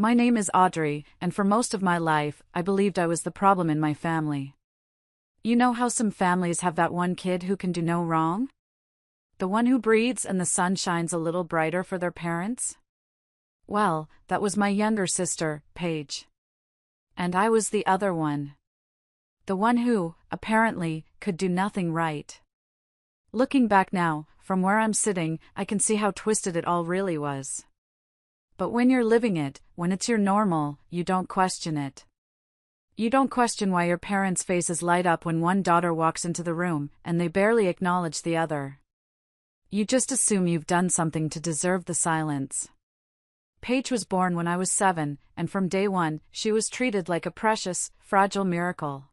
My name is Audrey, and for most of my life, I believed I was the problem in my family. You know how some families have that one kid who can do no wrong? The one who breathes and the sun shines a little brighter for their parents? Well, that was my younger sister, Paige. And I was the other one. The one who, apparently, could do nothing right. Looking back now, from where I'm sitting, I can see how twisted it all really was. But when you're living it, when it's your normal, you don't question it. You don't question why your parents' faces light up when one daughter walks into the room, and they barely acknowledge the other. You just assume you've done something to deserve the silence. Paige was born when I was 7, and from day one, she was treated like a precious, fragile miracle.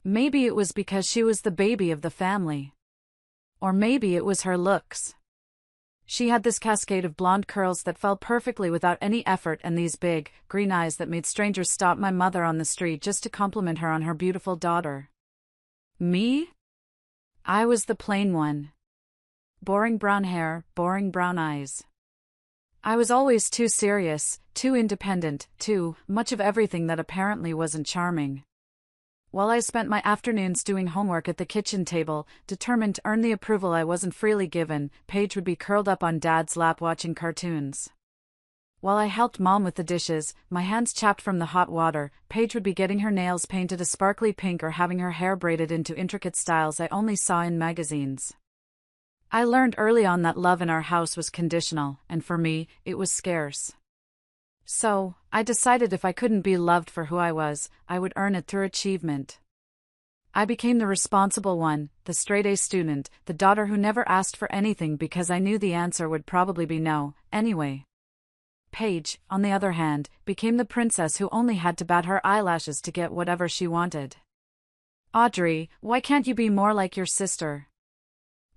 Maybe it was because she was the baby of the family. Or maybe it was her looks. She had this cascade of blonde curls that fell perfectly without any effort and these big, green eyes that made strangers stop my mother on the street just to compliment her on her beautiful daughter. Me? I was the plain one. Boring brown hair, boring brown eyes. I was always too serious, too independent, too much of everything that apparently wasn't charming. While I spent my afternoons doing homework at the kitchen table, determined to earn the approval I wasn't freely given, Paige would be curled up on Dad's lap watching cartoons. While I helped Mom with the dishes, my hands chapped from the hot water, Paige would be getting her nails painted a sparkly pink or having her hair braided into intricate styles I only saw in magazines. I learned early on that love in our house was conditional, and for me, it was scarce. So, I decided if I couldn't be loved for who I was, I would earn it through achievement. I became the responsible one, the straight-A student, the daughter who never asked for anything because I knew the answer would probably be no, anyway. Paige, on the other hand, became the princess who only had to bat her eyelashes to get whatever she wanted. Audrey, why can't you be more like your sister?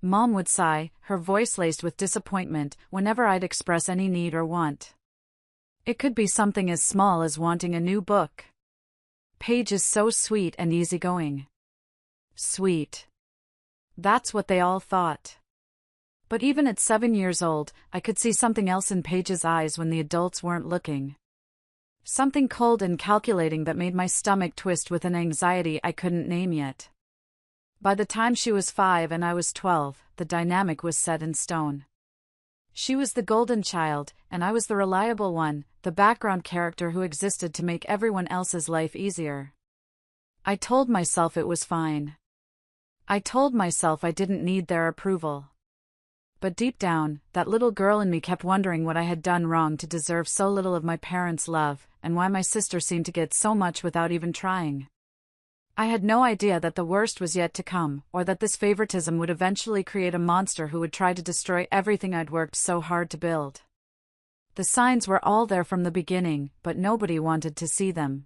Mom would sigh, her voice laced with disappointment, whenever I'd express any need or want. It could be something as small as wanting a new book. Paige is so sweet and easygoing. Sweet. That's what they all thought. But even at 7 years old, I could see something else in Paige's eyes when the adults weren't looking. Something cold and calculating that made my stomach twist with an anxiety I couldn't name yet. By the time she was 5 and I was 12, the dynamic was set in stone. She was the golden child, and I was the reliable one, the background character who existed to make everyone else's life easier. I told myself it was fine. I told myself I didn't need their approval. But deep down, that little girl in me kept wondering what I had done wrong to deserve so little of my parents' love, and why my sister seemed to get so much without even trying. I had no idea that the worst was yet to come, or that this favoritism would eventually create a monster who would try to destroy everything I'd worked so hard to build. The signs were all there from the beginning, but nobody wanted to see them.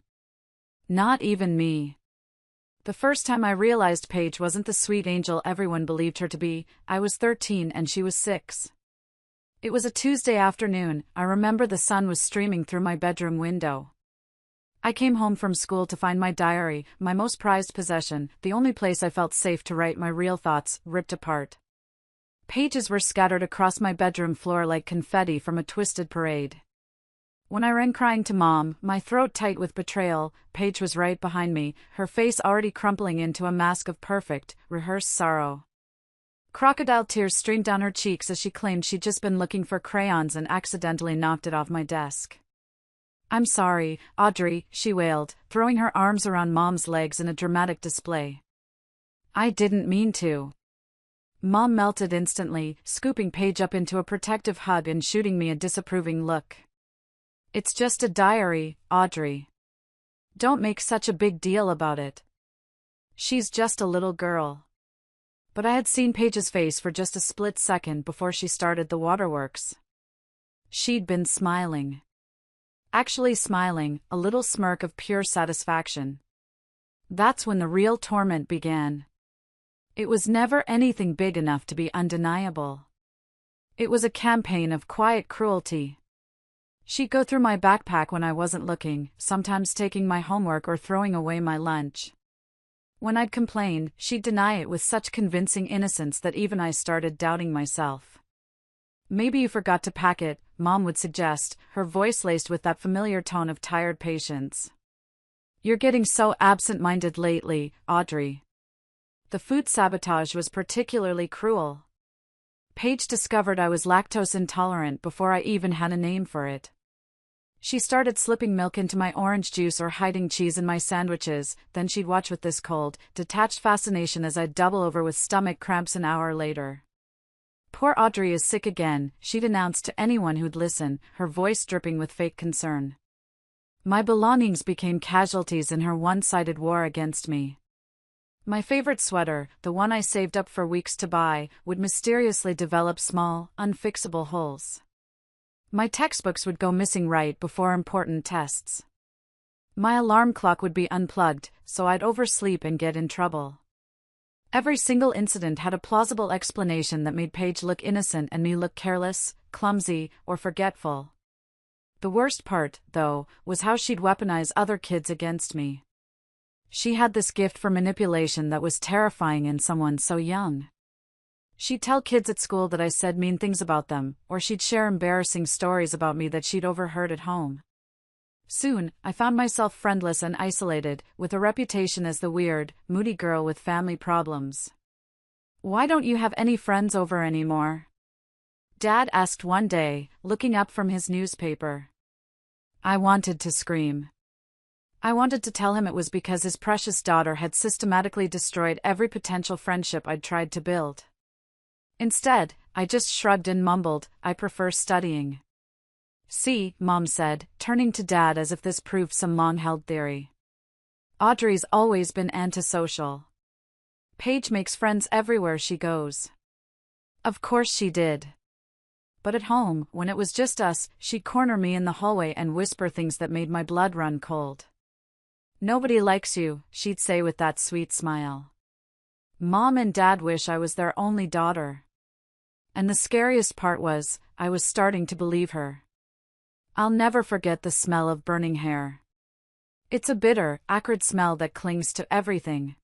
Not even me. The first time I realized Paige wasn't the sweet angel everyone believed her to be, I was 13 and she was 6. It was a Tuesday afternoon. I remember the sun was streaming through my bedroom window. I came home from school to find my diary, my most prized possession, the only place I felt safe to write my real thoughts, ripped apart. Pages were scattered across my bedroom floor like confetti from a twisted parade. When I ran crying to Mom, my throat tight with betrayal, Paige was right behind me, her face already crumpling into a mask of perfect, rehearsed sorrow. Crocodile tears streamed down her cheeks as she claimed she'd just been looking for crayons and accidentally knocked it off my desk. "I'm sorry, Audrey," she wailed, throwing her arms around Mom's legs in a dramatic display. "I didn't mean to." Mom melted instantly, scooping Paige up into a protective hug and shooting me a disapproving look. "It's just a diary, Audrey. Don't make such a big deal about it. She's just a little girl." But I had seen Paige's face for just a split second before she started the waterworks. She'd been smiling. Actually smiling, a little smirk of pure satisfaction. That's when the real torment began. It was never anything big enough to be undeniable. It was a campaign of quiet cruelty. She'd go through my backpack when I wasn't looking, sometimes taking my homework or throwing away my lunch. When I'd complain, she'd deny it with such convincing innocence that even I started doubting myself. "Maybe you forgot to pack it," Mom would suggest, her voice laced with that familiar tone of tired patience. "You're getting so absent-minded lately, Audrey." The food sabotage was particularly cruel. Paige discovered I was lactose intolerant before I even had a name for it. She started slipping milk into my orange juice or hiding cheese in my sandwiches, then she'd watch with this cold, detached fascination as I'd double over with stomach cramps an hour later. "Poor Audrey is sick again," she'd announce to anyone who'd listen, her voice dripping with fake concern. My belongings became casualties in her one-sided war against me. My favorite sweater, the one I saved up for weeks to buy, would mysteriously develop small, unfixable holes. My textbooks would go missing right before important tests. My alarm clock would be unplugged, so I'd oversleep and get in trouble. Every single incident had a plausible explanation that made Paige look innocent and me look careless, clumsy, or forgetful. The worst part, though, was how she'd weaponize other kids against me. She had this gift for manipulation that was terrifying in someone so young. She'd tell kids at school that I said mean things about them, or she'd share embarrassing stories about me that she'd overheard at home. Soon, I found myself friendless and isolated, with a reputation as the weird, moody girl with family problems. "Why don't you have any friends over anymore?" Dad asked one day, looking up from his newspaper. I wanted to scream. I wanted to tell him it was because his precious daughter had systematically destroyed every potential friendship I'd tried to build. Instead, I just shrugged and mumbled, "I prefer studying." "See," Mom said, turning to Dad as if this proved some long-held theory. "Audrey's always been antisocial. Paige makes friends everywhere she goes." Of course she did. But at home, when it was just us, she'd corner me in the hallway and whisper things that made my blood run cold. "Nobody likes you," she'd say with that sweet smile. Mom and Dad wish I was their only daughter. And the scariest part was, I was starting to believe her. I'll never forget the smell of burning hair. It's a bitter, acrid smell that clings to everything.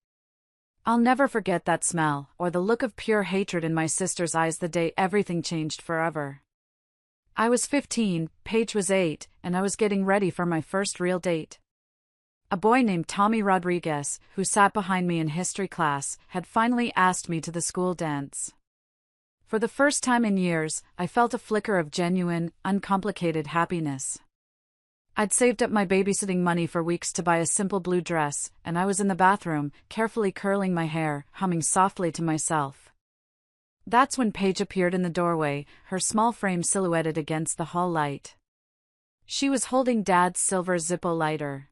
I'll never forget that smell, or the look of pure hatred in my sister's eyes the day everything changed forever. I was 15, Paige was 8, and I was getting ready for my first real date. A boy named Tommy Rodriguez, who sat behind me in history class, had finally asked me to the school dance. For the first time in years, I felt a flicker of genuine, uncomplicated happiness. I'd saved up my babysitting money for weeks to buy a simple blue dress, and I was in the bathroom, carefully curling my hair, humming softly to myself. That's when Paige appeared in the doorway, her small frame silhouetted against the hall light. She was holding Dad's silver Zippo lighter.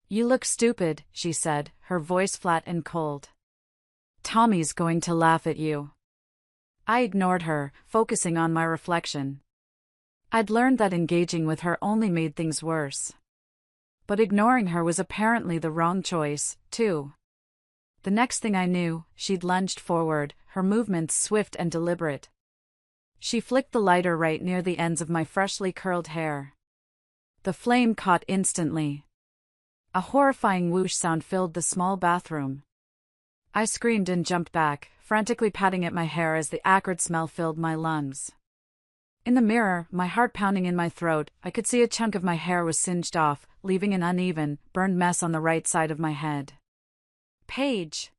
"You look stupid," she said, her voice flat and cold. "Tommy's going to laugh at you." I ignored her, focusing on my reflection. I'd learned that engaging with her only made things worse. But ignoring her was apparently the wrong choice, too. The next thing I knew, she'd lunged forward, her movements swift and deliberate. She flicked the lighter right near the ends of my freshly curled hair. The flame caught instantly. A horrifying whoosh sound filled the small bathroom. I screamed and jumped back, frantically patting at my hair as the acrid smell filled my lungs. In the mirror, my heart pounding in my throat, I could see a chunk of my hair was singed off, leaving an uneven, burned mess on the right side of my head. "Paige!"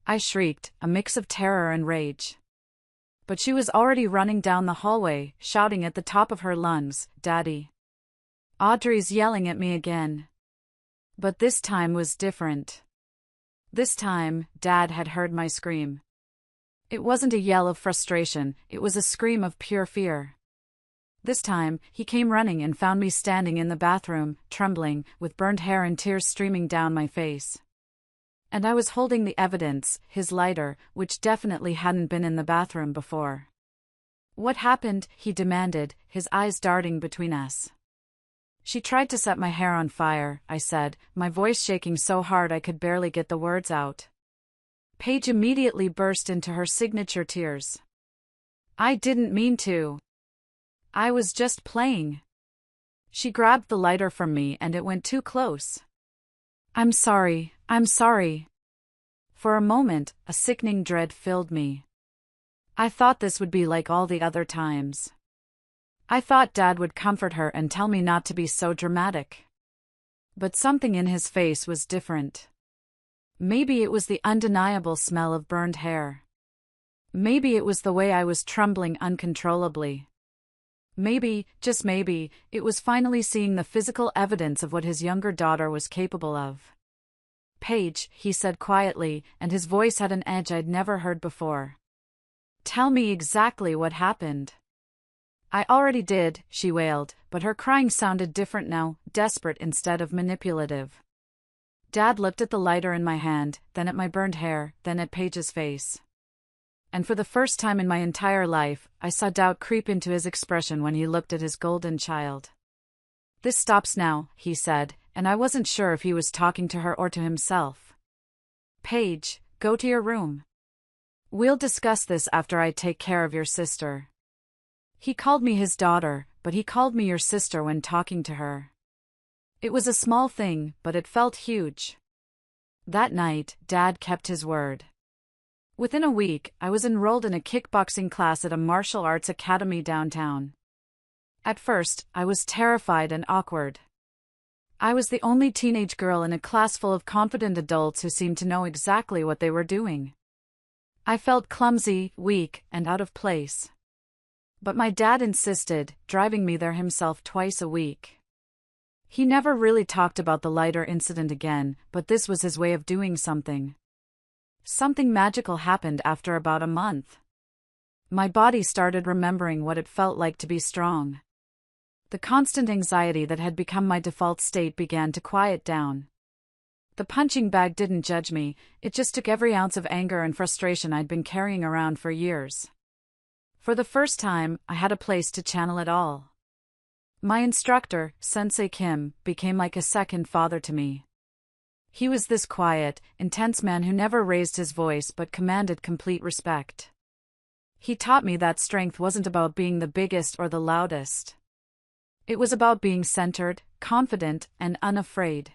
I shrieked, a mix of terror and rage. But she was already running down the hallway, shouting at the top of her lungs, "Daddy!" Audrey's yelling at me again. But this time was different. This time, Dad had heard my scream. It wasn't a yell of frustration, it was a scream of pure fear. This time, he came running and found me standing in the bathroom, trembling, with burned hair and tears streaming down my face. And I was holding the evidence, his lighter, which definitely hadn't been in the bathroom before. "What happened?" he demanded, his eyes darting between us. "She tried to set my hair on fire," I said, my voice shaking so hard I could barely get the words out. Paige immediately burst into her signature tears. "I didn't mean to. I was just playing." She grabbed the lighter from me and it went too close. I'm sorry." For a moment, a sickening dread filled me. I thought this would be like all the other times. I thought Dad would comfort her and tell me not to be so dramatic. But something in his face was different. Maybe it was the undeniable smell of burned hair. Maybe it was the way I was trembling uncontrollably. Maybe, just maybe, it was finally seeing the physical evidence of what his younger daughter was capable of. "Paige," he said quietly, and his voice had an edge I'd never heard before. "Tell me exactly what happened." "I already did," she wailed, but her crying sounded different now, desperate instead of manipulative. Dad looked at the lighter in my hand, then at my burned hair, then at Paige's face. And for the first time in my entire life, I saw doubt creep into his expression when he looked at his golden child. "This stops now," he said, and I wasn't sure if he was talking to her or to himself. "Paige, go to your room. We'll discuss this after I take care of your sister." He called me his daughter, but he called me your sister when talking to her. It was a small thing, but it felt huge. That night, Dad kept his word. Within a week, I was enrolled in a kickboxing class at a martial arts academy downtown. At first, I was terrified and awkward. I was the only teenage girl in a class full of confident adults who seemed to know exactly what they were doing. I felt clumsy, weak, and out of place. But my dad insisted, driving me there himself twice a week. He never really talked about the lighter incident again, but this was his way of doing something. Something magical happened after about a month. My body started remembering what it felt like to be strong. The constant anxiety that had become my default state began to quiet down. The punching bag didn't judge me, it just took every ounce of anger and frustration I'd been carrying around for years. For the first time, I had a place to channel it all. My instructor, Sensei Kim, became like a second father to me. He was this quiet, intense man who never raised his voice but commanded complete respect. He taught me that strength wasn't about being the biggest or the loudest. It was about being centered, confident, and unafraid.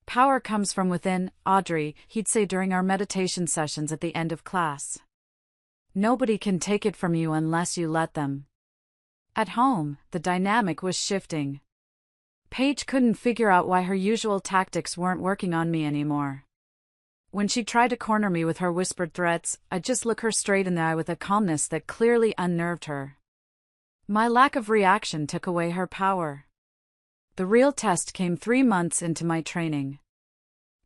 "Power comes from within, Audrey," he'd say during our meditation sessions at the end of class. "Nobody can take it from you unless you let them." At home, the dynamic was shifting. Paige couldn't figure out why her usual tactics weren't working on me anymore. When she tried to corner me with her whispered threats, I'd just look her straight in the eye with a calmness that clearly unnerved her. My lack of reaction took away her power. The real test came 3 months into my training.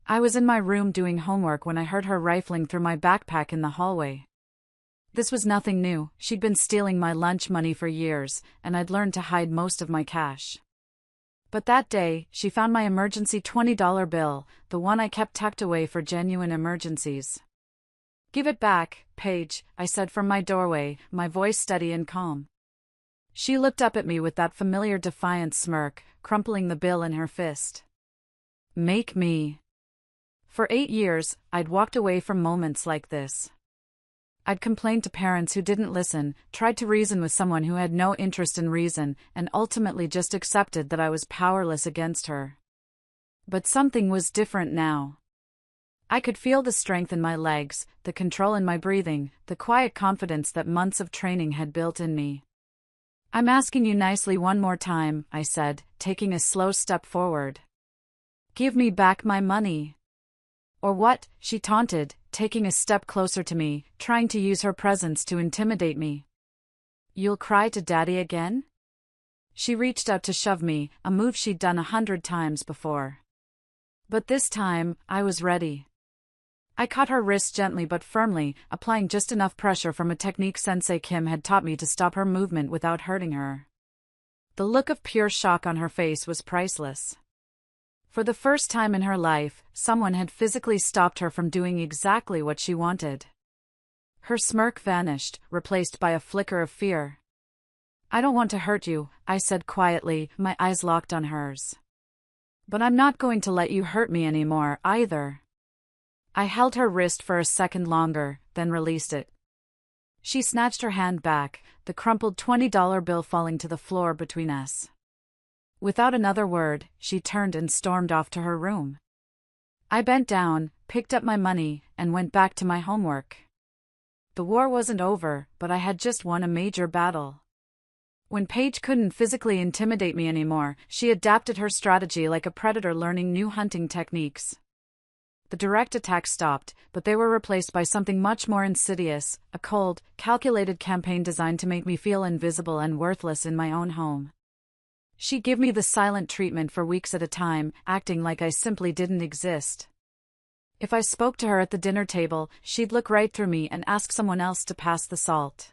I was in my room doing homework when I heard her rifling through my backpack in the hallway. This was nothing new, she'd been stealing my lunch money for years, and I'd learned to hide most of my cash. But that day, she found my emergency $20 bill, the one I kept tucked away for genuine emergencies. "Give it back, Paige," I said from my doorway, my voice steady and calm. She looked up at me with that familiar defiant smirk, crumpling the bill in her fist. "Make me." For 8 years, I'd walked away from moments like this. I'd complained to parents who didn't listen, tried to reason with someone who had no interest in reason, and ultimately just accepted that I was powerless against her. But something was different now. I could feel the strength in my legs, the control in my breathing, the quiet confidence that months of training had built in me. "I'm asking you nicely one more time," I said, taking a slow step forward. "Give me back my money." "Or what?" she taunted, taking a step closer to me, trying to use her presence to intimidate me. "You'll cry to Daddy again?" She reached out to shove me, a move she'd done 100 times before. But this time, I was ready. I caught her wrist gently but firmly, applying just enough pressure from a technique Sensei Kim had taught me to stop her movement without hurting her. The look of pure shock on her face was priceless. For the first time in her life, someone had physically stopped her from doing exactly what she wanted. Her smirk vanished, replaced by a flicker of fear. "I don't want to hurt you," I said quietly, my eyes locked on hers. "But I'm not going to let you hurt me anymore, either." I held her wrist for a second longer, then released it. She snatched her hand back, the crumpled $20 bill falling to the floor between us. Without another word, she turned and stormed off to her room. I bent down, picked up my money, and went back to my homework. The war wasn't over, but I had just won a major battle. When Paige couldn't physically intimidate me anymore, she adapted her strategy like a predator learning new hunting techniques. The direct attacks stopped, but they were replaced by something much more insidious, a cold, calculated campaign designed to make me feel invisible and worthless in my own home. She'd give me the silent treatment for weeks at a time, acting like I simply didn't exist. If I spoke to her at the dinner table, she'd look right through me and ask someone else to pass the salt.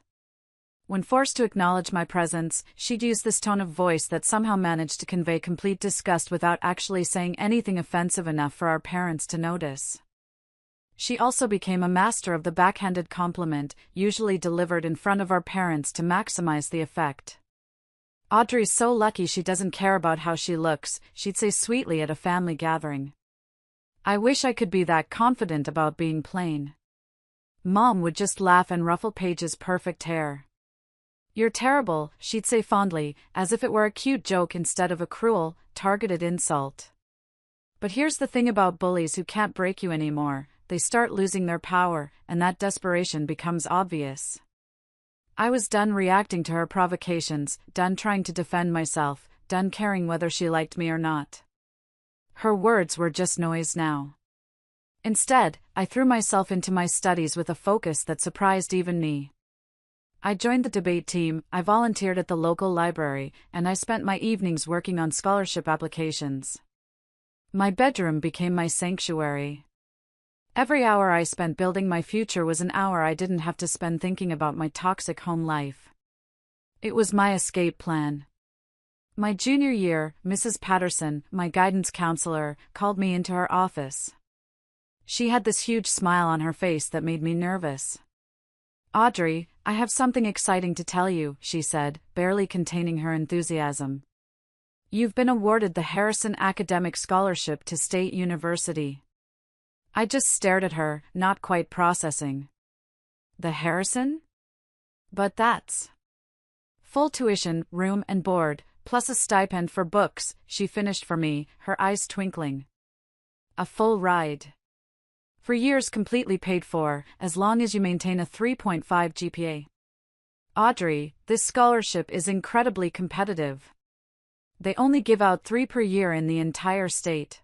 When forced to acknowledge my presence, she'd use this tone of voice that somehow managed to convey complete disgust without actually saying anything offensive enough for our parents to notice. She also became a master of the backhanded compliment, usually delivered in front of our parents to maximize the effect. "Audrey's so lucky she doesn't care about how she looks," she'd say sweetly at a family gathering. I wish I could be that confident about being plain. Mom would just laugh and ruffle Paige's perfect hair. "You're terrible," she'd say fondly, as if it were a cute joke instead of a cruel, targeted insult. But here's the thing about bullies who can't break you anymore: they start losing their power, and that desperation becomes obvious. I was done reacting to her provocations, done trying to defend myself, done caring whether she liked me or not. Her words were just noise now. Instead, I threw myself into my studies with a focus that surprised even me. I joined the debate team, I volunteered at the local library, and I spent my evenings working on scholarship applications. My bedroom became my sanctuary. Every hour I spent building my future was an hour I didn't have to spend thinking about my toxic home life. It was my escape plan. My junior year, Mrs. Patterson, my guidance counselor, called me into her office. She had this huge smile on her face that made me nervous. "Audrey, I have something exciting to tell you," she said, barely containing her enthusiasm. "You've been awarded the Harrison Academic Scholarship to State University." I just stared at her, not quite processing. "The Harrison? But that's full tuition, room and board, plus a stipend for books," she finished for me, her eyes twinkling. "A full ride. For years completely paid for, as long as you maintain a 3.5 GPA. Audrey, this scholarship is incredibly competitive. They only give out 3 per year in the entire state."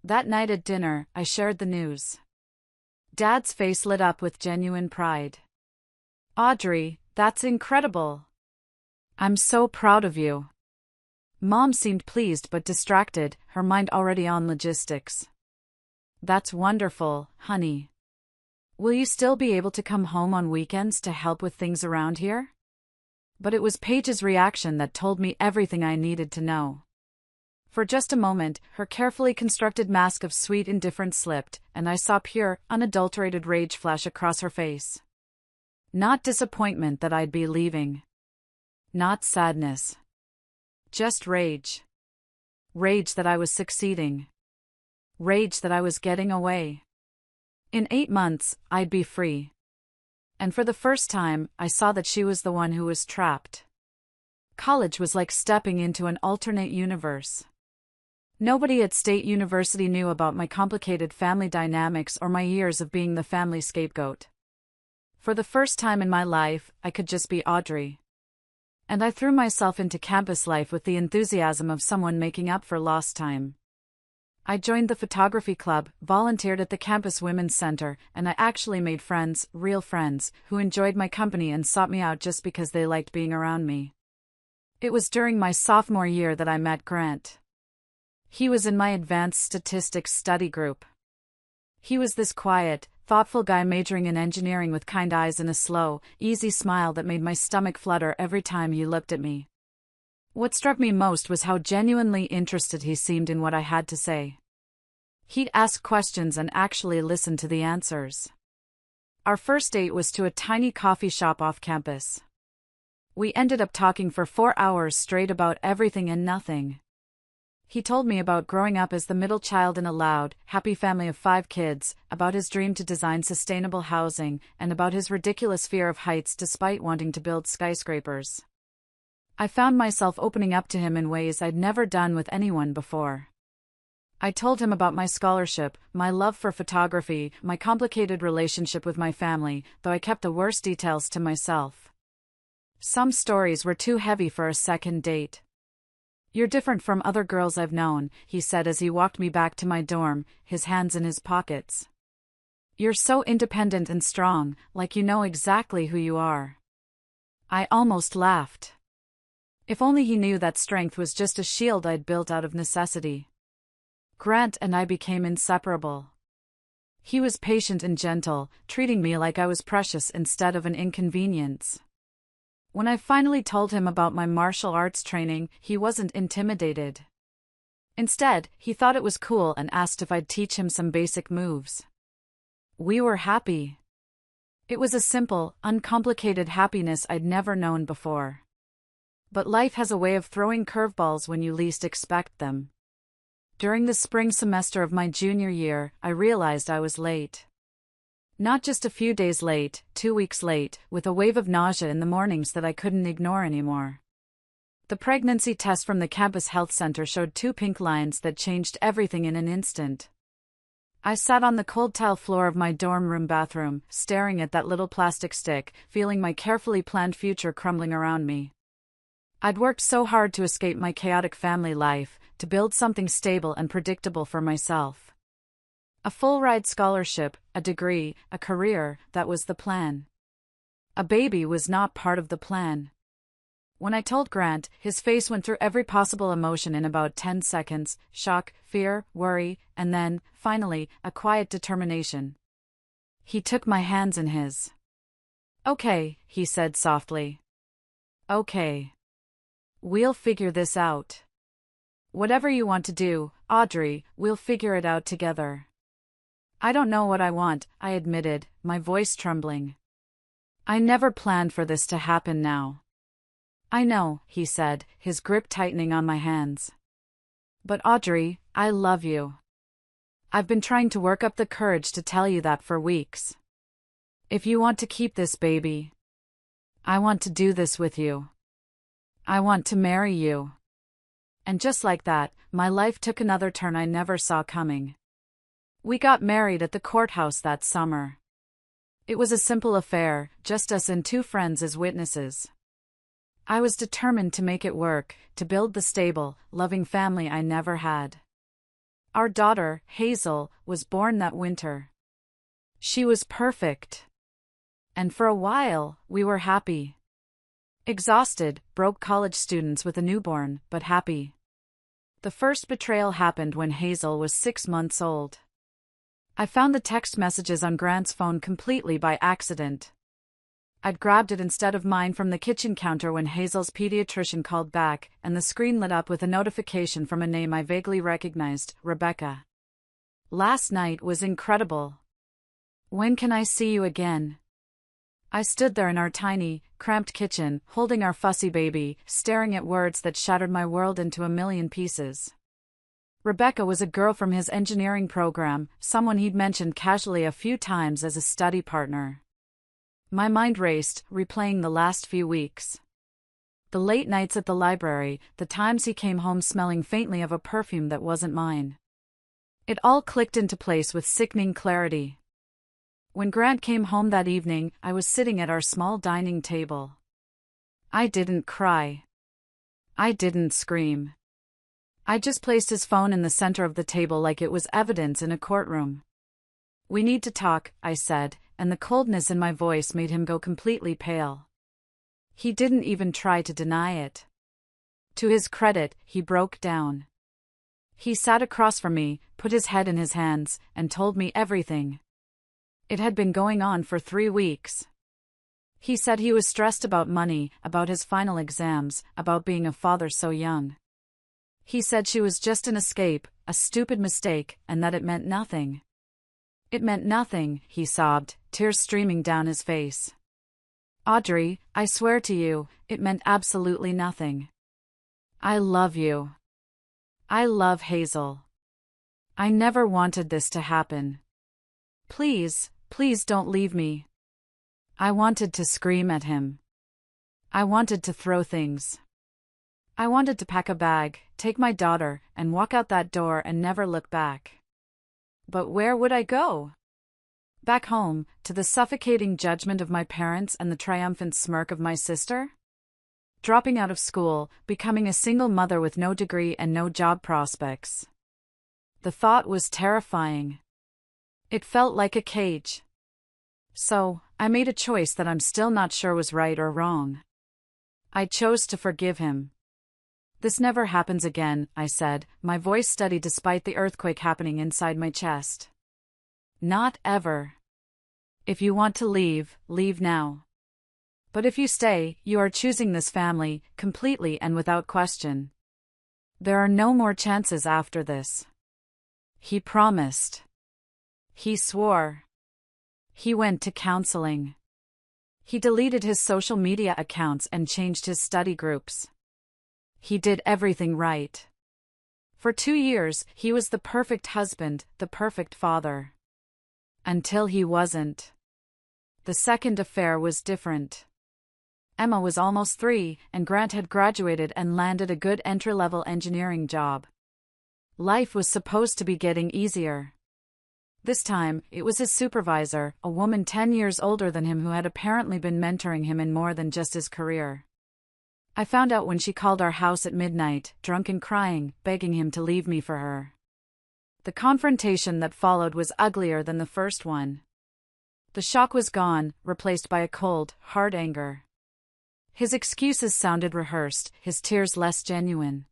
That night at dinner, I shared the news. Dad's face lit up with genuine pride. "Audrey, that's incredible. I'm so proud of you." Mom seemed pleased but distracted, her mind already on logistics. "That's wonderful, honey. Will you still be able to come home on weekends to help with things around here?" But it was Paige's reaction that told me everything I needed to know. For just a moment, her carefully constructed mask of sweet indifference slipped, and I saw pure, unadulterated rage flash across her face. Not disappointment that I'd be leaving. Not sadness. Just rage. Rage that I was succeeding. Rage that I was getting away. In 8 months, I'd be free. And for the first time, I saw that she was the one who was trapped. College was like stepping into an alternate universe. Nobody at State University knew about my complicated family dynamics or my years of being the family scapegoat. For the first time in my life, I could just be Audrey. And I threw myself into campus life with the enthusiasm of someone making up for lost time. I joined the photography club, volunteered at the campus women's center, and I actually made friends, real friends, who enjoyed my company and sought me out just because they liked being around me. It was during my sophomore year that I met Grant. He was in my advanced statistics study group. He was this quiet, thoughtful guy majoring in engineering with kind eyes and a slow, easy smile that made my stomach flutter every time he looked at me. What struck me most was how genuinely interested he seemed in what I had to say. He'd ask questions and actually listen to the answers. Our first date was to a tiny coffee shop off campus. We ended up talking for 4 hours straight about everything and nothing. He told me about growing up as the middle child in a loud, happy family of 5 kids, about his dream to design sustainable housing, and about his ridiculous fear of heights despite wanting to build skyscrapers. I found myself opening up to him in ways I'd never done with anyone before. I told him about my scholarship, my love for photography, my complicated relationship with my family, though I kept the worst details to myself. Some stories were too heavy for a second date. "You're different from other girls I've known," he said as he walked me back to my dorm, his hands in his pockets. "You're so independent and strong, like you know exactly who you are." I almost laughed. If only he knew that strength was just a shield I'd built out of necessity. Grant and I became inseparable. He was patient and gentle, treating me like I was precious instead of an inconvenience. When I finally told him about my martial arts training, he wasn't intimidated. Instead, he thought it was cool and asked if I'd teach him some basic moves. We were happy. It was a simple, uncomplicated happiness I'd never known before. But life has a way of throwing curveballs when you least expect them. During the spring semester of my junior year, I realized I was late. Not just a few days late, 2 weeks late, with a wave of nausea in the mornings that I couldn't ignore anymore. The pregnancy test from the campus health center showed 2 pink lines that changed everything in an instant. I sat on the cold tile floor of my dorm room bathroom, staring at that little plastic stick, feeling my carefully planned future crumbling around me. I'd worked so hard to escape my chaotic family life, to build something stable and predictable for myself. A full-ride scholarship, a degree, a career, that was the plan. A baby was not part of the plan. When I told Grant, his face went through every possible emotion in about 10 seconds: shock, fear, worry, and then, finally, a quiet determination. He took my hands in his. "Okay," he said softly. "Okay. We'll figure this out. Whatever you want to do, Audrey, we'll figure it out together." "I don't know what I want," I admitted, my voice trembling. "I never planned for this to happen now." "I know," he said, his grip tightening on my hands. "But Audrey, I love you. I've been trying to work up the courage to tell you that for weeks. If you want to keep this baby, I want to do this with you. I want to marry you." And just like that, my life took another turn I never saw coming. We got married at the courthouse that summer. It was a simple affair, just us and 2 friends as witnesses. I was determined to make it work, to build the stable, loving family I never had. Our daughter, Hazel, was born that winter. She was perfect. And for a while, we were happy. Exhausted, broke college students with a newborn, but happy. The first betrayal happened when Hazel was 6 months old. I found the text messages on Grant's phone completely by accident. I'd grabbed it instead of mine from the kitchen counter when Hazel's pediatrician called back, and the screen lit up with a notification from a name I vaguely recognized: Rebecca. "Last night was incredible. When can I see you again?" I stood there in our tiny, cramped kitchen, holding our fussy baby, staring at words that shattered my world into a million pieces. Rebecca was a girl from his engineering program, someone he'd mentioned casually a few times as a study partner. My mind raced, replaying the last few weeks. The late nights at the library, the times he came home smelling faintly of a perfume that wasn't mine. It all clicked into place with sickening clarity. When Grant came home that evening, I was sitting at our small dining table. I didn't cry. I didn't scream. I just placed his phone in the center of the table like it was evidence in a courtroom. "We need to talk," I said, and the coldness in my voice made him go completely pale. He didn't even try to deny it. To his credit, he broke down. He sat across from me, put his head in his hands, and told me everything. It had been going on for 3 weeks. He said he was stressed about money, about his final exams, about being a father so young. He said she was just an escape, a stupid mistake, and that it meant nothing. "It meant nothing," he sobbed, tears streaming down his face. "Audrey, I swear to you, it meant absolutely nothing. I love you. I love Hazel. I never wanted this to happen. Please, please don't leave me." I wanted to scream at him. I wanted to throw things. I wanted to pack a bag, take my daughter, and walk out that door and never look back. But where would I go? Back home, to the suffocating judgment of my parents and the triumphant smirk of my sister? Dropping out of school, becoming a single mother with no degree and no job prospects. The thought was terrifying. It felt like a cage. So, I made a choice that I'm still not sure was right or wrong. I chose to forgive him. "This never happens again," I said, my voice steady despite the earthquake happening inside my chest. "Not ever. If you want to leave, leave now. But if you stay, you are choosing this family, completely and without question. There are no more chances after this." He promised. He swore. He went to counseling. He deleted his social media accounts and changed his study groups. He did everything right. For 2 years, he was the perfect husband, the perfect father. Until he wasn't. The second affair was different. Emma was almost 3, and Grant had graduated and landed a good entry-level engineering job. Life was supposed to be getting easier. This time, it was his supervisor, a woman 10 years older than him who had apparently been mentoring him in more than just his career. I found out when she called our house at midnight, drunk and crying, begging him to leave me for her. The confrontation that followed was uglier than the first one. The shock was gone, replaced by a cold, hard anger. His excuses sounded rehearsed, his tears less genuine.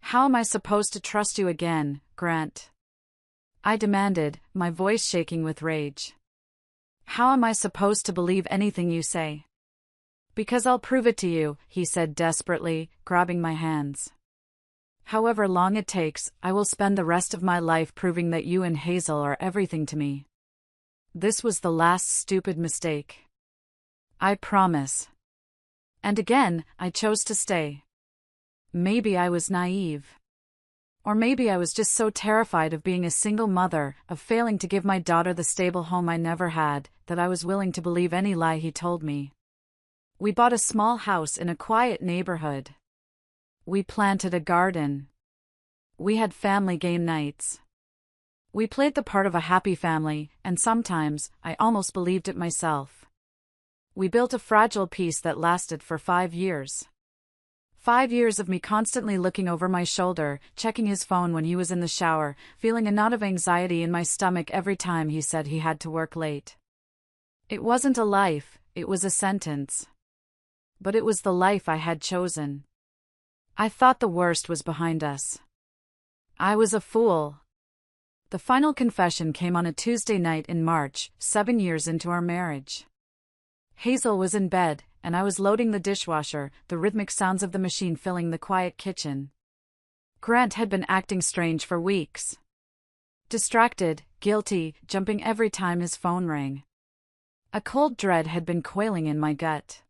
"How am I supposed to trust you again, Grant?" I demanded, my voice shaking with rage. "How am I supposed to believe anything you say?" "Because I'll prove it to you," he said desperately, grabbing my hands. "However long it takes, I will spend the rest of my life proving that you and Hazel are everything to me. This was the last stupid mistake. I promise." And again, I chose to stay. Maybe I was naive. Or maybe I was just so terrified of being a single mother, of failing to give my daughter the stable home I never had, that I was willing to believe any lie he told me. We bought a small house in a quiet neighborhood. We planted a garden. We had family game nights. We played the part of a happy family, and sometimes, I almost believed it myself. We built a fragile peace that lasted for 5 years. 5 years of me constantly looking over my shoulder, checking his phone when he was in the shower, feeling a knot of anxiety in my stomach every time he said he had to work late. It wasn't a life, it was a sentence. But it was the life I had chosen. I thought the worst was behind us. I was a fool. The final confession came on a Tuesday night in March, 7 years into our marriage. Hazel was in bed, and I was loading the dishwasher, the rhythmic sounds of the machine filling the quiet kitchen. Grant had been acting strange for weeks. Distracted, guilty, jumping every time his phone rang. A cold dread had been coiling in my gut.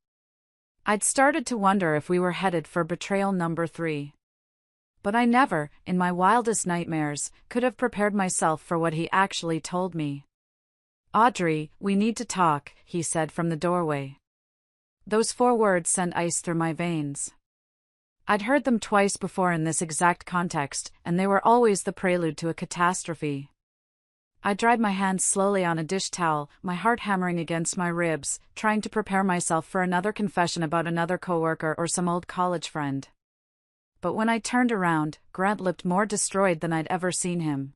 I'd started to wonder if we were headed for betrayal number 3. But I never, in my wildest nightmares, could have prepared myself for what he actually told me. "Audrey, we need to talk," he said from the doorway. Those 4 words sent ice through my veins. I'd heard them twice before in this exact context, and they were always the prelude to a catastrophe. I dried my hands slowly on a dish towel, my heart hammering against my ribs, trying to prepare myself for another confession about another coworker or some old college friend. But when I turned around, Grant looked more destroyed than I'd ever seen him.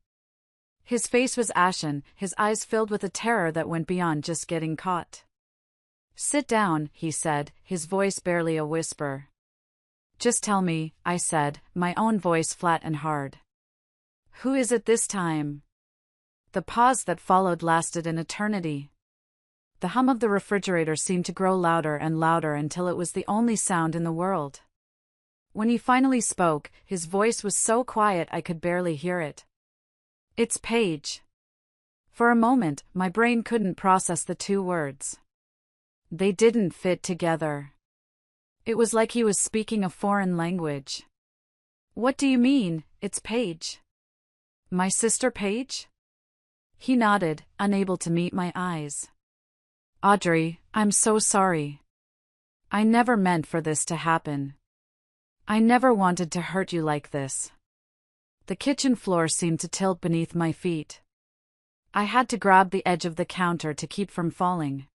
His face was ashen, his eyes filled with a terror that went beyond just getting caught. "Sit down," he said, his voice barely a whisper. "Just tell me," I said, my own voice flat and hard. "Who is it this time?" The pause that followed lasted an eternity. The hum of the refrigerator seemed to grow louder and louder until it was the only sound in the world. When he finally spoke, his voice was so quiet I could barely hear it. "It's Paige." For a moment, my brain couldn't process the 2 words. They didn't fit together. It was like he was speaking a foreign language. "What do you mean, it's Paige? My sister Paige?" He nodded, unable to meet my eyes. "Audrey, I'm so sorry. I never meant for this to happen. I never wanted to hurt you like this." The kitchen floor seemed to tilt beneath my feet. I had to grab the edge of the counter to keep from falling.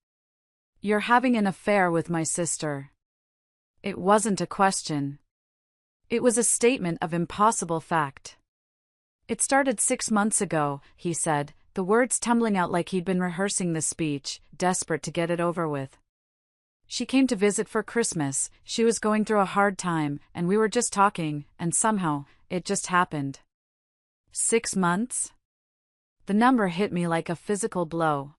"You're having an affair with my sister." It wasn't a question. It was a statement of impossible fact. It started 6 months ago, he said, the words tumbling out like he'd been rehearsing the speech, desperate to get it over with. She came to visit for Christmas, she was going through a hard time, and we were just talking, and somehow, it just happened. 6 months? The number hit me like a physical blow.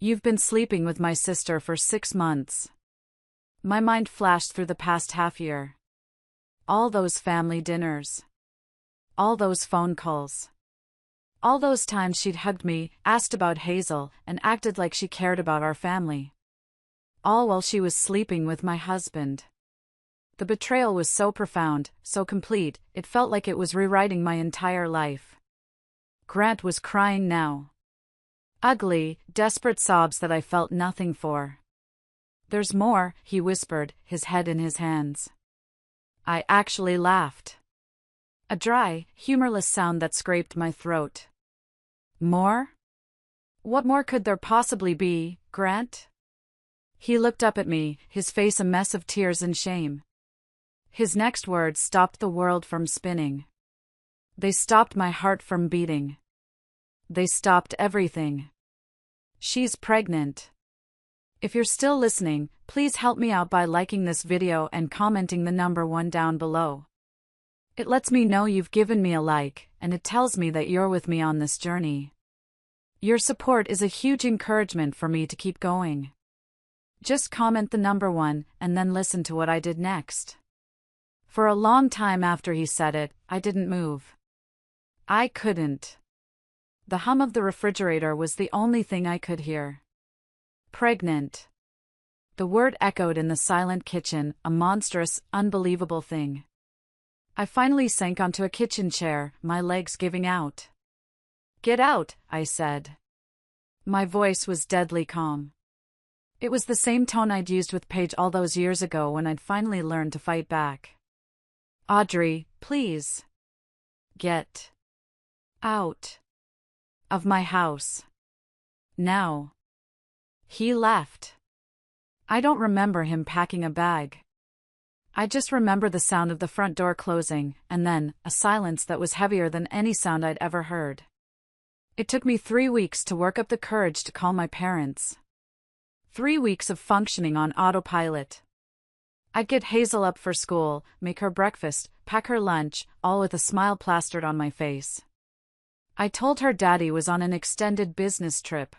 You've been sleeping with my sister for 6 months. My mind flashed through the past half year. All those family dinners. All those phone calls. All those times she'd hugged me, asked about Hazel, and acted like she cared about our family. All while she was sleeping with my husband. The betrayal was so profound, so complete, it felt like it was rewriting my entire life. Grant was crying now. Ugly, desperate sobs that I felt nothing for. There's more, he whispered, his head in his hands. I actually laughed. A dry, humorless sound that scraped my throat. More? What more could there possibly be, Grant? He looked up at me, his face a mess of tears and shame. His next words stopped the world from spinning. They stopped my heart from beating. They stopped everything. She's pregnant. If you're still listening, please help me out by liking this video and commenting the number 1 down below. It lets me know you've given me a like, and it tells me that you're with me on this journey. Your support is a huge encouragement for me to keep going. Just comment the number 1, and then listen to what I did next. For a long time after he said it, I didn't move. I couldn't. The hum of the refrigerator was the only thing I could hear. Pregnant. The word echoed in the silent kitchen, a monstrous, unbelievable thing. I finally sank onto a kitchen chair, my legs giving out. Get out, I said. My voice was deadly calm. It was the same tone I'd used with Paige all those years ago when I'd finally learned to fight back. Audrey, please. Get out of my house. Now. He left. I don't remember him packing a bag. I just remember the sound of the front door closing, and then, a silence that was heavier than any sound I'd ever heard. It took me 3 weeks to work up the courage to call my parents. 3 weeks of functioning on autopilot. I'd get Hazel up for school, make her breakfast, pack her lunch, all with a smile plastered on my face. I told her Daddy was on an extended business trip.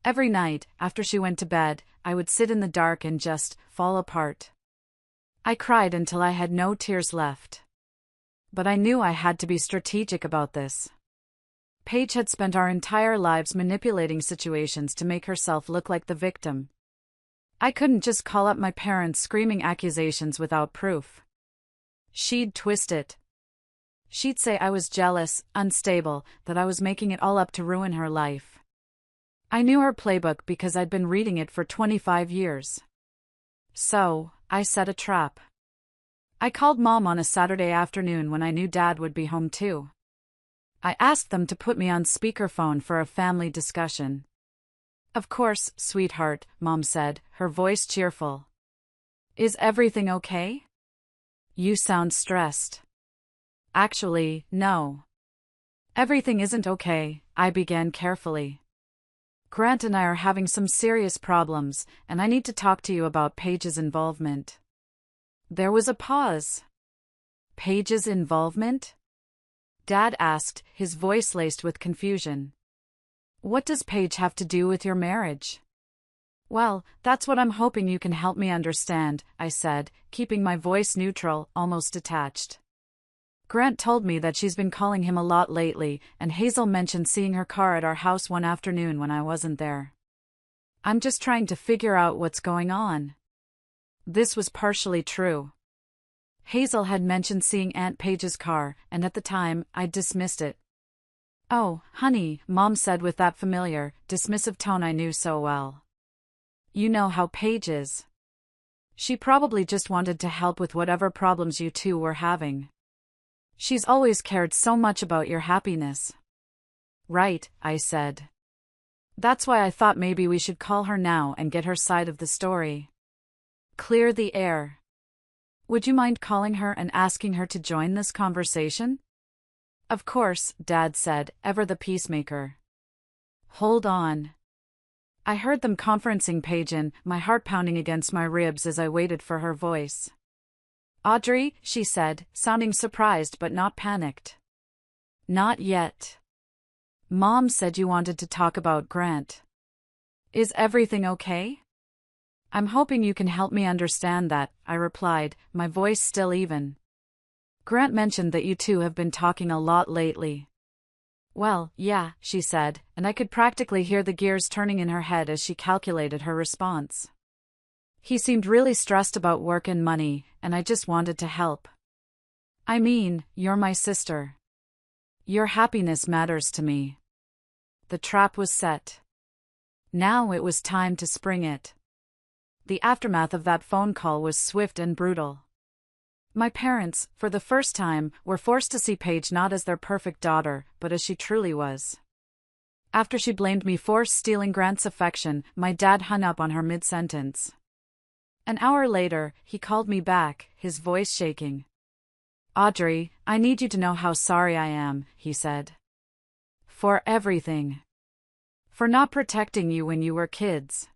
Every night, after she went to bed, I would sit in the dark and just fall apart. I cried until I had no tears left. But I knew I had to be strategic about this. Paige had spent our entire lives manipulating situations to make herself look like the victim. I couldn't just call up my parents screaming accusations without proof. She'd twist it. She'd say I was jealous, unstable, that I was making it all up to ruin her life. I knew her playbook because I'd been reading it for 25 years. So, I set a trap. I called Mom on a Saturday afternoon when I knew Dad would be home too. I asked them to put me on speakerphone for a family discussion. Of course, sweetheart, Mom said, her voice cheerful. Is everything okay? You sound stressed. Actually, no. Everything isn't okay, I began carefully. Grant and I are having some serious problems, and I need to talk to you about Paige's involvement. There was a pause. Paige's involvement? Dad asked, his voice laced with confusion. What does Paige have to do with your marriage? Well, that's what I'm hoping you can help me understand, I said, keeping my voice neutral, almost detached. Grant told me that she's been calling him a lot lately, and Hazel mentioned seeing her car at our house one afternoon when I wasn't there. I'm just trying to figure out what's going on. This was partially true. Hazel had mentioned seeing Aunt Paige's car, and at the time, I'd dismissed it. Oh, honey, Mom said with that familiar, dismissive tone I knew so well. You know how Paige is. She probably just wanted to help with whatever problems you two were having. She's always cared so much about your happiness. Right, I said. That's why I thought maybe we should call her now and get her side of the story. Clear the air. Would you mind calling her and asking her to join this conversation? Of course, Dad said, ever the peacemaker. Hold on. I heard them conferencing Paige in, my heart pounding against my ribs as I waited for her voice. Audrey, she said, sounding surprised but not panicked. Not yet. Mom said you wanted to talk about Grant. Is everything okay? I'm hoping you can help me understand that, I replied, my voice still even. Grant mentioned that you two have been talking a lot lately. Well, yeah, she said, and I could practically hear the gears turning in her head as she calculated her response. He seemed really stressed about work and money, and I just wanted to help. I mean, you're my sister. Your happiness matters to me. The trap was set. Now it was time to spring it. The aftermath of that phone call was swift and brutal. My parents, for the first time, were forced to see Paige not as their perfect daughter, but as she truly was. After she blamed me for stealing Grant's affection, my dad hung up on her mid-sentence. An hour later, he called me back, his voice shaking. Audrey, I need you to know how sorry I am, he said. For everything. For not protecting you when you were kids.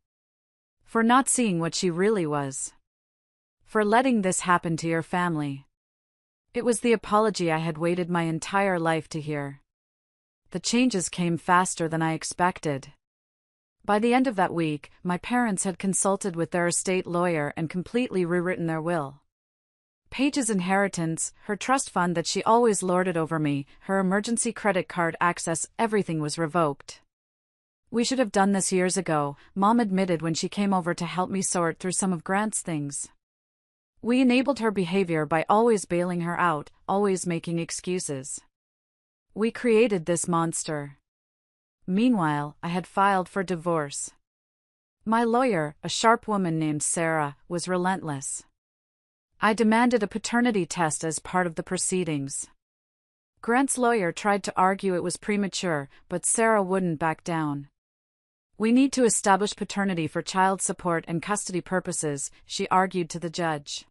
For not seeing what she really was. For letting this happen to your family. It was the apology I had waited my entire life to hear. The changes came faster than I expected. By the end of that week, my parents had consulted with their estate lawyer and completely rewritten their will. Paige's inheritance, her trust fund that she always lorded over me, her emergency credit card access, everything was revoked. We should have done this years ago, Mom admitted when she came over to help me sort through some of Grant's things. We enabled her behavior by always bailing her out, always making excuses. We created this monster. Meanwhile, I had filed for divorce. My lawyer, a sharp woman named Sarah, was relentless. I demanded a paternity test as part of the proceedings. Grant's lawyer tried to argue it was premature, but Sarah wouldn't back down. We need to establish paternity for child support and custody purposes, she argued to the judge.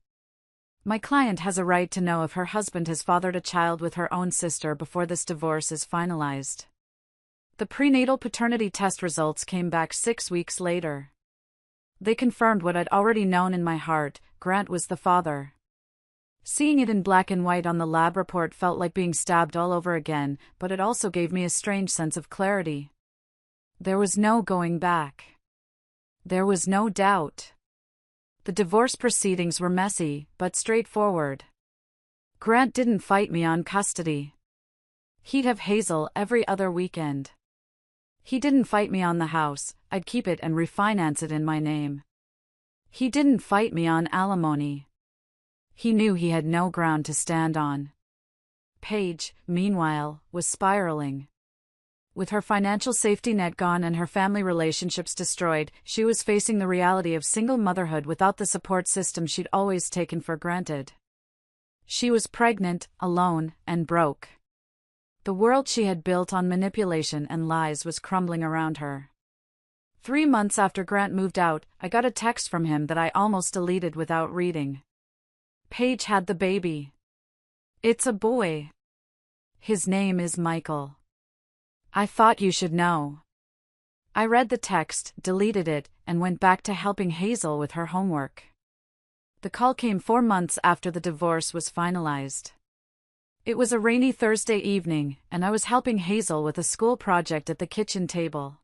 My client has a right to know if her husband has fathered a child with her own sister before this divorce is finalized. The prenatal paternity test results came back 6 weeks later. They confirmed what I'd already known in my heart: Grant was the father. Seeing it in black and white on the lab report felt like being stabbed all over again, but it also gave me a strange sense of clarity. There was no going back. There was no doubt. The divorce proceedings were messy, but straightforward. Grant didn't fight me on custody. He'd have Hazel every other weekend. He didn't fight me on the house, I'd keep it and refinance it in my name. He didn't fight me on alimony. He knew he had no ground to stand on. Paige, meanwhile, was spiraling. With her financial safety net gone and her family relationships destroyed, she was facing the reality of single motherhood without the support system she'd always taken for granted. She was pregnant, alone, and broke. The world she had built on manipulation and lies was crumbling around her. 3 months after Grant moved out, I got a text from him that I almost deleted without reading. Paige had the baby. It's a boy. His name is Michael. I thought you should know. I read the text, deleted it, and went back to helping Hazel with her homework. The call came 4 months after the divorce was finalized. It was a rainy Thursday evening, and I was helping Hazel with a school project at the kitchen table.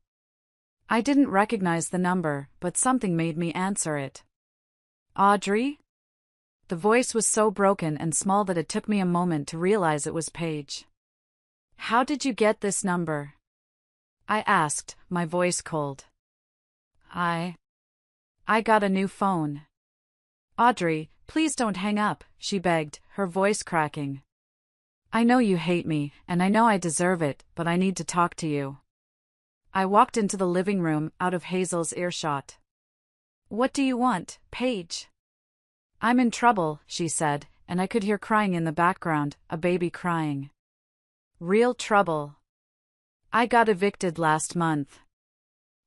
I didn't recognize the number, but something made me answer it. Audrey? The voice was so broken and small that it took me a moment to realize it was Paige. How did you get this number? I asked, my voice cold. I got a new phone. Audrey, please don't hang up, she begged, her voice cracking. I know you hate me, and I know I deserve it, but I need to talk to you. I walked into the living room, out of Hazel's earshot. What do you want, Paige? I'm in trouble, she said, and I could hear crying in the background, a baby crying. Real trouble. I got evicted last month.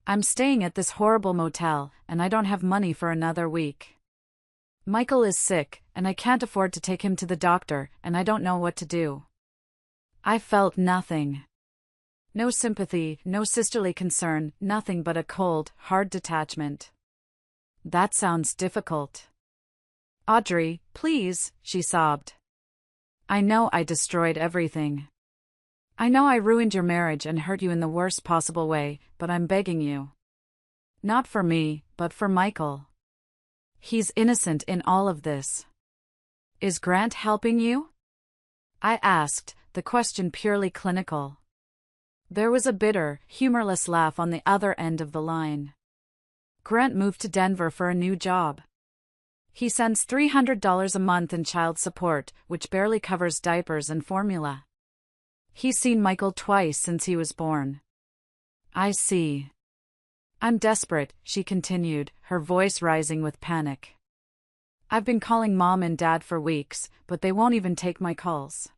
I'm staying at this horrible motel, and I don't have money for another week. Michael is sick, and I can't afford to take him to the doctor, and I don't know what to do. I felt nothing. No sympathy, no sisterly concern, nothing but a cold, hard detachment. That sounds difficult. Audrey, please, she sobbed. I know I destroyed everything. I know I ruined your marriage and hurt you in the worst possible way, but I'm begging you. Not for me, but for Michael. He's innocent in all of this. Is Grant helping you? I asked, the question purely clinical. There was a bitter, humorless laugh on the other end of the line. Grant moved to Denver for a new job. He sends $300 a month in child support, which barely covers diapers and formula. He's seen Michael twice since he was born. I see. I'm desperate, she continued, her voice rising with panic. I've been calling Mom and Dad for weeks, but they won't even take my calls.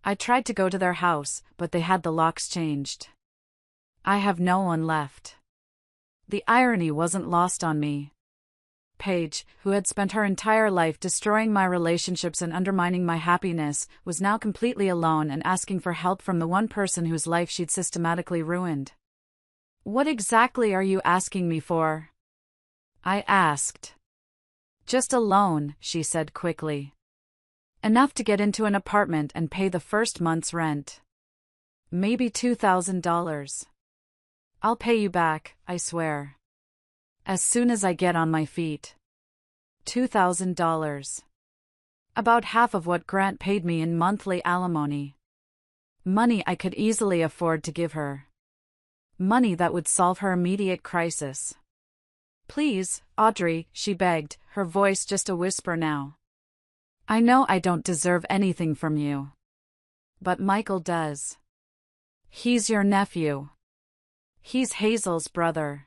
I tried to go to their house, but they had the locks changed. I have no one left. The irony wasn't lost on me. Paige, who had spent her entire life destroying my relationships and undermining my happiness, was now completely alone and asking for help from the one person whose life she'd systematically ruined. What exactly are you asking me for? I asked. Just a loan, she said quickly. Enough to get into an apartment and pay the first month's rent. Maybe $2,000. I'll pay you back, I swear. As soon as I get on my feet. $2,000. About half of what Grant paid me in monthly alimony. Money I could easily afford to give her. Money that would solve her immediate crisis. Please, Audrey, she begged, her voice just a whisper now. I know I don't deserve anything from you. But Michael does. He's your nephew. He's Hazel's brother.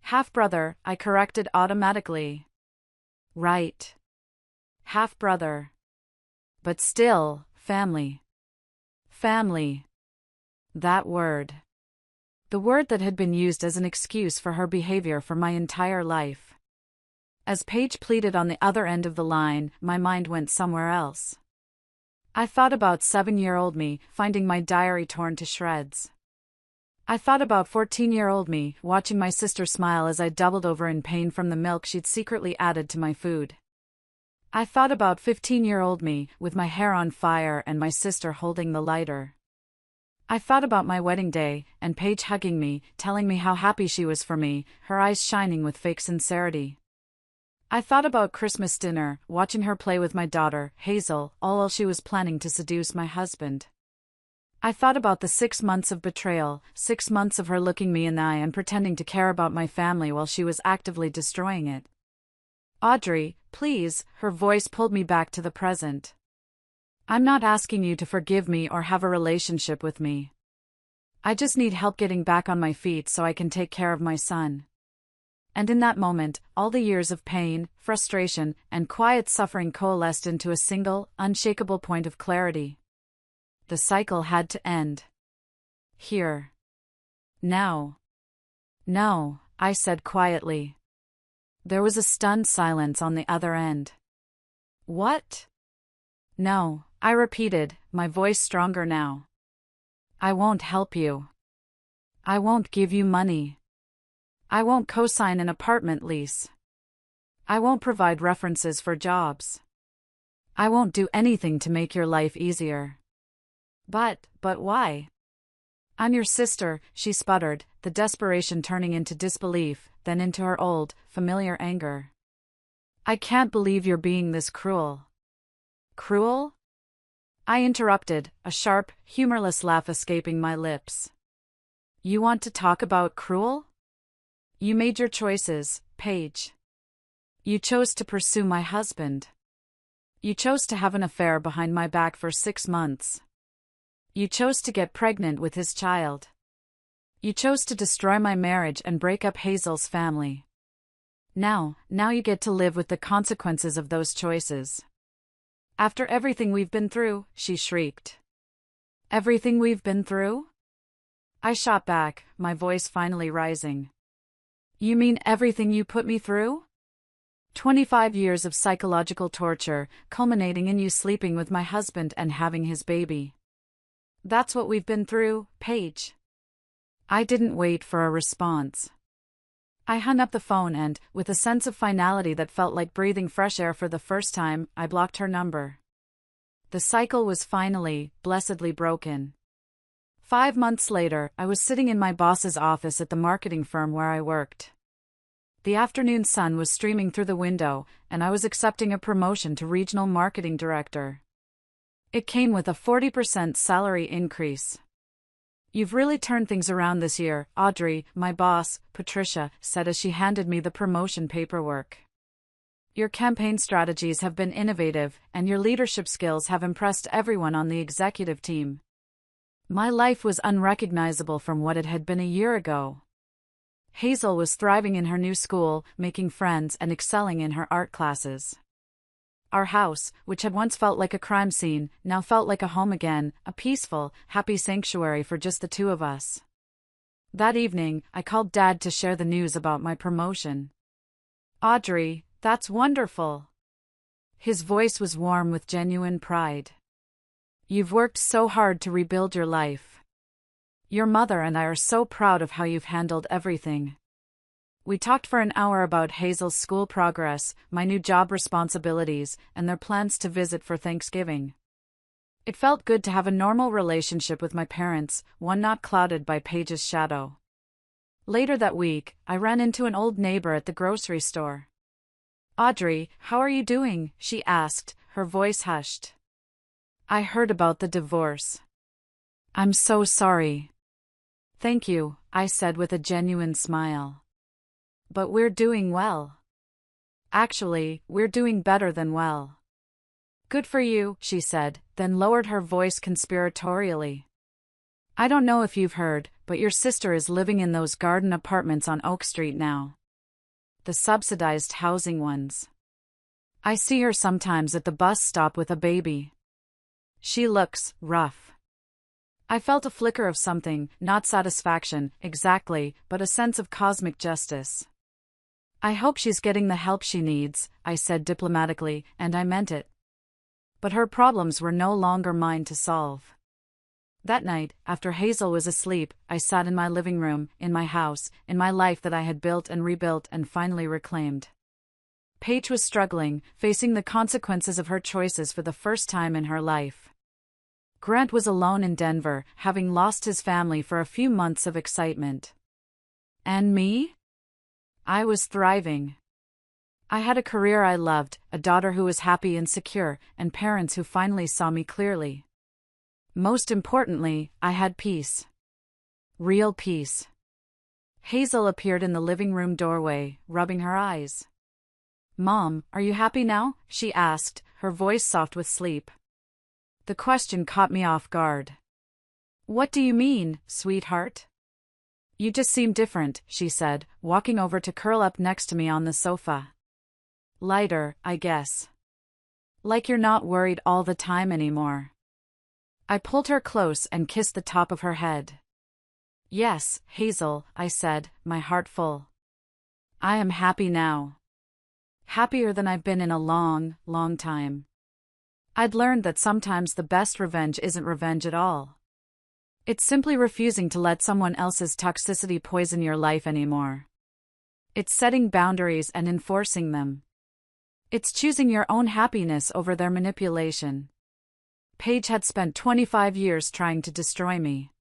Half-brother, I corrected automatically. Right. Half-brother. But still, family. Family. That word. The word that had been used as an excuse for her behavior for my entire life. As Paige pleaded on the other end of the line, my mind went somewhere else. I thought about 7-year-old me, finding my diary torn to shreds. I thought about 14-year-old me, watching my sister smile as I doubled over in pain from the milk she'd secretly added to my food. I thought about 15-year-old me, with my hair on fire and my sister holding the lighter. I thought about my wedding day, and Paige hugging me, telling me how happy she was for me, her eyes shining with fake sincerity. I thought about Christmas dinner, watching her play with my daughter, Hazel, all while she was planning to seduce my husband. I thought about the 6 months of betrayal, 6 months of her looking me in the eye and pretending to care about my family while she was actively destroying it. Audrey, please, her voice pulled me back to the present. I'm not asking you to forgive me or have a relationship with me. I just need help getting back on my feet so I can take care of my son. And in that moment, all the years of pain, frustration, and quiet suffering coalesced into a single, unshakable point of clarity. The cycle had to end. Here. Now. No, I said quietly. There was a stunned silence on the other end. What? No, I repeated, my voice stronger now. I won't help you. I won't give you money. I won't co-sign an apartment lease. I won't provide references for jobs. I won't do anything to make your life easier. But why? I'm your sister, she sputtered, the desperation turning into disbelief, then into her old, familiar anger. I can't believe you're being this cruel. Cruel? I interrupted, a sharp, humorless laugh escaping my lips. You want to talk about cruel? You made your choices, Paige. You chose to pursue my husband. You chose to have an affair behind my back for 6 months. You chose to get pregnant with his child. You chose to destroy my marriage and break up Hazel's family. Now you get to live with the consequences of those choices. After everything we've been through, she shrieked. Everything we've been through? I shot back, my voice finally rising. You mean everything you put me through? 25 years of psychological torture, culminating in you sleeping with my husband and having his baby. That's what we've been through, Paige. I didn't wait for a response. I hung up the phone and, with a sense of finality that felt like breathing fresh air for the first time, I blocked her number. The cycle was finally, blessedly broken. 5 months later, I was sitting in my boss's office at the marketing firm where I worked. The afternoon sun was streaming through the window, and I was accepting a promotion to regional marketing director. It came with a 40% salary increase. "You've really turned things around this year," Audrey, my boss, Patricia, said as she handed me the promotion paperwork. "Your campaign strategies have been innovative, and your leadership skills have impressed everyone on the executive team." My life was unrecognizable from what it had been a year ago. Hazel was thriving in her new school, making friends and excelling in her art classes. Our house, which had once felt like a crime scene, now felt like a home again, a peaceful, happy sanctuary for just the two of us. That evening, I called Dad to share the news about my promotion. "Audrey, that's wonderful." His voice was warm with genuine pride. "You've worked so hard to rebuild your life. Your mother and I are so proud of how you've handled everything." We talked for an hour about Hazel's school progress, my new job responsibilities, and their plans to visit for Thanksgiving. It felt good to have a normal relationship with my parents, one not clouded by Paige's shadow. Later that week, I ran into an old neighbor at the grocery store. "Audrey, how are you doing?" she asked, her voice hushed. "I heard about the divorce." "I'm so sorry." "Thank you," I said with a genuine smile. "But we're doing well." "Actually, we're doing better than well." "Good for you," she said, then lowered her voice conspiratorially. "I don't know if you've heard, but your sister is living in those garden apartments on Oak Street now. The subsidized housing ones. I see her sometimes at the bus stop with a baby. She looks rough." I felt a flicker of something, not satisfaction, exactly, but a sense of cosmic justice. "I hope she's getting the help she needs," I said diplomatically, and I meant it. But her problems were no longer mine to solve. That night, after Hazel was asleep, I sat in my living room, in my house, in my life that I had built and rebuilt and finally reclaimed. Paige was struggling, facing the consequences of her choices for the first time in her life. Grant was alone in Denver, having lost his family for a few months of excitement. And me? I was thriving. I had a career I loved, a daughter who was happy and secure, and parents who finally saw me clearly. Most importantly, I had peace. Real peace. Hazel appeared in the living room doorway, rubbing her eyes. "Mom, are you happy now?" she asked, her voice soft with sleep. The question caught me off guard. "What do you mean, sweetheart?" "You just seem different," she said, walking over to curl up next to me on the sofa. "Lighter, I guess. Like you're not worried all the time anymore." I pulled her close and kissed the top of her head. "Yes, Hazel," I said, my heart full. "I am happy now. Happier than I've been in a long, long time. I'd learned that sometimes the best revenge isn't revenge at all. It's simply refusing to let someone else's toxicity poison your life anymore. It's setting boundaries and enforcing them. It's choosing your own happiness over their manipulation." Paige had spent 25 years trying to destroy me.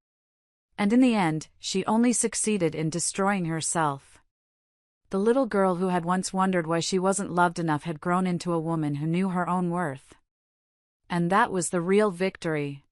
And in the end, she only succeeded in destroying herself. The little girl who had once wondered why she wasn't loved enough had grown into a woman who knew her own worth. And that was the real victory.